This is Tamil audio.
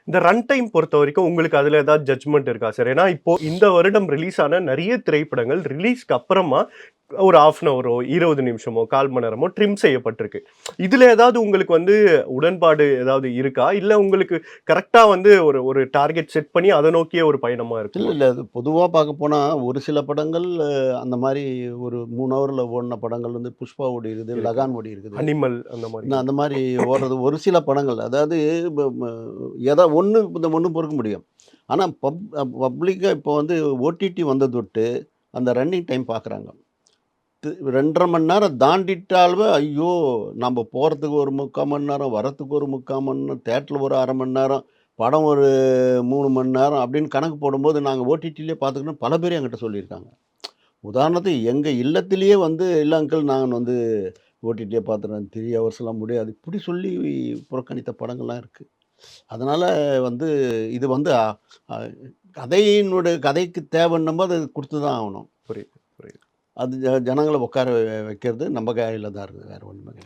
இந்த ரன் டைம் பொறுத்தவரைக்கும் உங்களுக்கு அதுல ஏதாவது ஜட்ஜ்மெண்ட் இருக்கா சார்? ஏன்னா இப்போ இந்த வருடம் ரிலீஸ் ஆன நெறைய திரைப்படங்கள் ரிலீஸ்க்கு அப்புறமா ஒரு 1/2 அன் ஹவரோ, 20 நிமிஷமோ, 1/4 மணி நேரமோ ட்ரிம் செய்யப்பட்டிருக்கு. இதுல ஏதாவது உங்களுக்கு வந்து உடன்பாடு ஏதாவது இருக்கா? இல்ல உங்களுக்கு கரெக்ட்டா வந்து ஒரு ஒரு டார்கெட் செட் பண்ணி அத நோக்கிய ஒரு பயணமா இல்ல, இருக்குமா? இல்ல. அது பொதுவா பார்க்க போனா, ஒரு சில படங்கள் அந்த மாரி ஒரு 3 ஹவர்ல ஓடுன படங்கள் வந்து புஷ்பா ஓடியிருக்குது, இருக்கு. லகான் ஓடியிருக்குது. அனிமல் அந்த மாரி. நான் அந்த மாரி ஓடுறது ஒரு சில படங்கள். அதாவது ப ம எதா ஒண்ணு இந்த ஒண்ணு பொறுக்க முடியும். ஆனா பப்ளிக்கா இப்போ வந்து ஓடிடி வந்தது தொட்டு, அந்த ரன்னிங் டைம் பார்க்குறாங்க. 2 1/2 மணி நேரம் தாண்டிட்டாலுமே, ஐயோ! நம்ப போறதுக்கு ஒரு 3/4 மணி நேரம், வரத்துக்கு ஒரு 3/4 மணி நேரம், தியேட்டர்ல ஒரு 1/2 மணி நேரம், படம் ஒரு 3 மணி நேரம் அப்படின்னு கணக்கு போடும்போது, நாங்க ஓடிடிலயே பார்த்துக்கணும் பல பேர் என்கிட்ட சொல்லியிருக்காங்க. உதாரணத்துக்கு எங்க இல்லத்திலேயே வந்து, "இல்ல அங்கிள் நான் வந்து ஓடிடியே பார்த்துறேன். 3 ஹவர்ஸ்லாம் முடியாது." இப்படி சொல்லி புறக்கணித்த படங்கள்லாம் இருக்கு. அதனால வந்து இது வந்து அ அ கதைக்கு தேவைன்னும்போது அது குடுத்து தான் ஆவணும். புரியுது, புரியுது. அது ஜனங்கள உட்கார வைக்கிறது நம்ம கையில தான் இருக்குது. வேற ஒண்ணுமே கிடையாது.